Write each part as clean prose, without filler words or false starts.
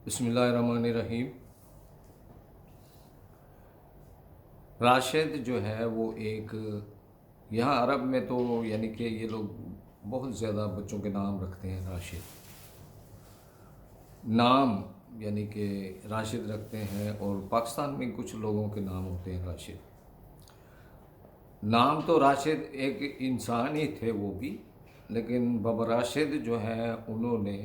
بسم اللہ الرحمن الرحیم۔ راشد جو ہے وہ ایک یہاں عرب میں تو یعنی کہ یہ لوگ بہت زیادہ بچوں کے نام رکھتے ہیں راشد نام، یعنی کہ راشد رکھتے ہیں، اور پاکستان میں کچھ لوگوں کے نام ہوتے ہیں راشد نام۔ تو راشد ایک انسان ہی تھے وہ بھی، لیکن بابا راشد جو ہے انہوں نے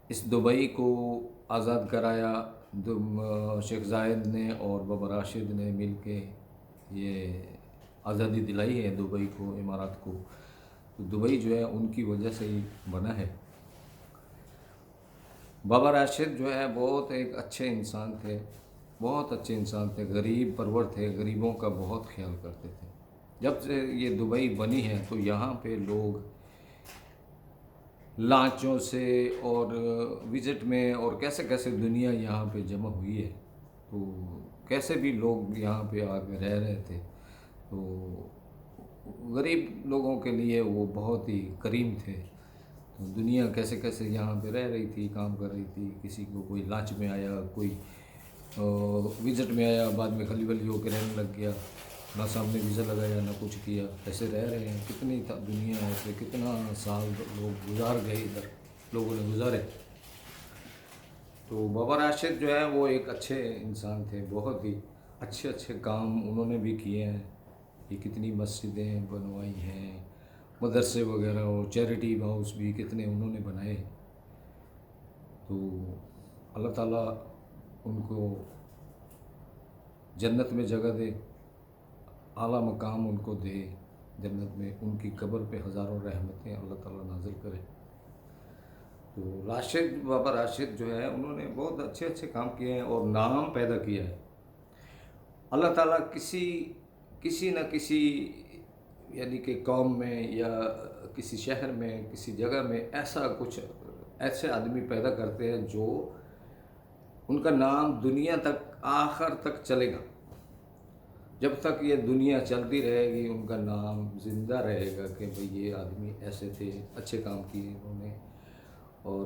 اس دبئی کو آزاد کرایا۔ شیخ زاید نے اور بابا راشد نے مل کے یہ آزادی دلائی ہے دبئی کو، امارات کو۔ تو دبئی جو ہے ان کی وجہ سے ہی بنا ہے۔ بابا راشد جو ہے بہت ایک اچھے انسان تھے، بہت اچھے انسان تھے، غریب پرور تھے، غریبوں کا بہت خیال کرتے تھے۔ جب سے یہ دبئی بنی ہے تو یہاں پہ لوگ لانچوں سے اور وزٹ میں اور کیسے کیسے دنیا یہاں پہ جمع ہوئی ہے، تو کیسے بھی لوگ یہاں پہ آ کے رہ رہے تھے۔ تو غریب لوگوں کے لیے وہ بہت ہی کریم تھے۔ تو دنیا کیسے کیسے یہاں پہ رہ رہی تھی، کام کر رہی تھی، کسی کو کوئی لانچ میں آیا، کوئی وزٹ میں آیا، بعد میں خلی ولی ہو کے رہنے لگ گیا، نہ سامنے ویزا لگایا نہ کچھ کیا، ایسے رہ رہے ہیں۔ کتنی دنیا ایسے کتنا سال لوگ گزار گئے، ادھر لوگوں نے گزارے۔ تو بابا راشد جو ہے وہ ایک اچھے انسان تھے، بہت ہی اچھے اچھے کام انہوں نے بھی کیے ہیں۔ یہ کتنی مسجدیں بنوائی ہیں، مدرسے وغیرہ اور چیریٹی ہاؤس بھی کتنے انہوں نے بنائے۔ تو اللہ تعالیٰ ان کو جنت میں جگہ دے، اعلیٰ مقام ان کو دے جنت میں، ان کی قبر پہ ہزاروں رحمتیں اللہ تعالیٰ نازل کرے۔ تو راشد، بابا راشد جو ہے انہوں نے بہت اچھے اچھے کام کیے ہیں اور نام پیدا کیا ہے۔ اللہ تعالیٰ کسی نہ کسی یعنی کہ قوم میں یا کسی شہر میں کسی جگہ میں ایسے آدمی پیدا کرتے ہیں جو ان کا نام دنیا تک آخر تک چلے گا۔ جب تک یہ دنیا چلتی رہے گی ان کا نام زندہ رہے گا کہ بھئی یہ آدمی ایسے تھے، اچھے کام کیے انہوں نے، اور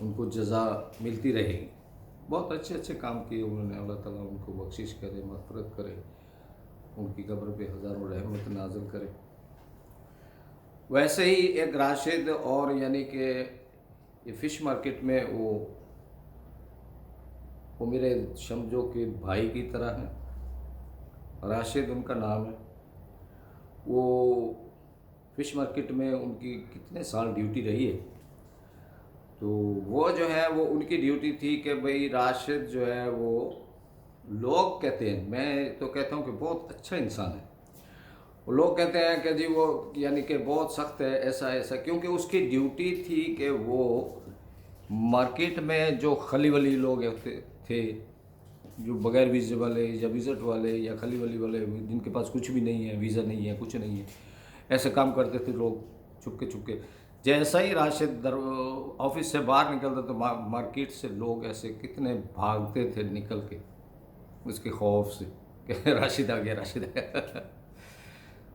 ان کو جزا ملتی رہے گی۔ بہت اچھے اچھے کام کیے انہوں نے، اللہ تعالیٰ ان کو بخشش کرے، مغفرت کرے، ان کی قبر پہ ہزاروں رحمت نازل کرے۔ ویسے ہی ایک راشد اور یعنی کہ یہ فش مارکیٹ میں وہ میرے سمجھو کہ بھائی کی طرح ہیں، راشد ان کا نام ہے۔ وہ فش مارکیٹ میں ان کی کتنے سال ڈیوٹی رہی ہے۔ تو وہ جو ہے وہ ان کی ڈیوٹی تھی کہ بھئی راشد جو ہے وہ لوگ کہتے ہیں، میں تو کہتا ہوں کہ بہت اچھا انسان ہے۔ وہ لوگ کہتے ہیں کہ جی وہ یعنی کہ بہت سخت ہے، ایسا ایسا، کیونکہ اس کی ڈیوٹی تھی کہ وہ مارکیٹ میں جو خلی ولی لوگ تھے، جو بغیر ویزے والے یا وزٹ والے یا خلی ولی والے جن کے پاس کچھ بھی نہیں ہے، ویزا نہیں ہے، کچھ نہیں ہے، ایسے کام کرتے تھے لوگ چھپکے چھپکے۔ جیسا ہی راشد آفس سے باہر نکلتا تو مارکیٹ سے لوگ ایسے کتنے بھاگتے تھے نکل کے اس کے خوف سے کہ راشد آ گیا، راشد آ گیا۔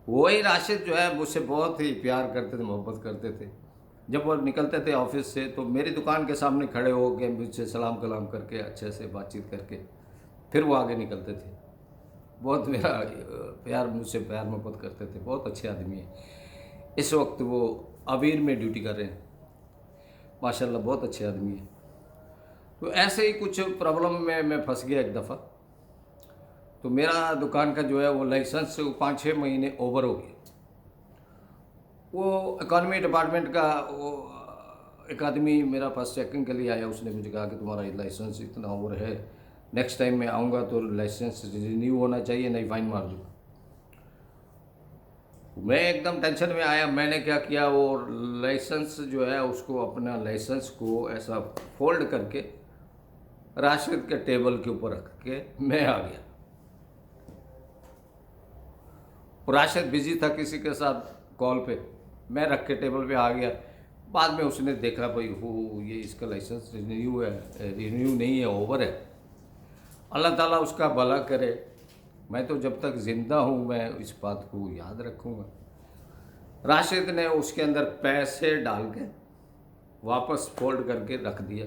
وہی راشد جو ہے مجھ سے بہت ہی پیار کرتے تھے، محبت کرتے تھے۔ جب وہ نکلتے تھے آفس سے تو میری دکان کے سامنے کھڑے ہو کے مجھ سے سلام کلام کر کے اچھے سے بات چیت کر کے پھر وہ آگے نکلتے تھے۔ بہت میرا مجھ سے پیار محبت کرتے تھے، بہت اچھے آدمی ہیں۔ اس وقت وہ اویر میں ڈیوٹی کر رہے ہیں، ماشاءاللہ بہت اچھے آدمی ہیں۔ تو ایسے ہی کچھ پرابلم میں پھنس گیا ایک دفعہ۔ تو میرا دکان کا جو ہے وہ لائسنس 5-6 مہینے اوور ہو گیا۔ وہ اکانومی ڈپارٹمنٹ کا وہ ایک آدمی میرا پاس چیکنگ کے لیے آیا، اس نے مجھے کہا کہ تمہارا یہ لائسنس اتنا اوور ہے، نیکسٹ ٹائم میں آؤں گا تو لائسنس رینیو ہونا چاہیے، نہیں فائن مار دوں گا۔ میں ایک دم ٹینشن میں آیا۔ میں نے کیا کیا، وہ لائسنس جو ہے اس کو، اپنا لائسنس کو ایسا فولڈ کر کے راشد کے ٹیبل کے اوپر رکھ کے میں آ گیا۔ راشد بزی تھا کسی کے ساتھ کال پہ، میں رکھ کے ٹیبل پہ آ گیا۔ بعد میں اس نے دیکھا بھائی یہ اس کا لائسنس رینیو نہیں ہے، اوور ہے۔ اللہ تعالیٰ اس کا بھلا کرے۔ میں تو جب تک زندہ ہوں میں اس بات کو یاد رکھوں گا۔ راشد نے اس کے اندر پیسے ڈال کے واپس فولڈ کر کے رکھ دیا۔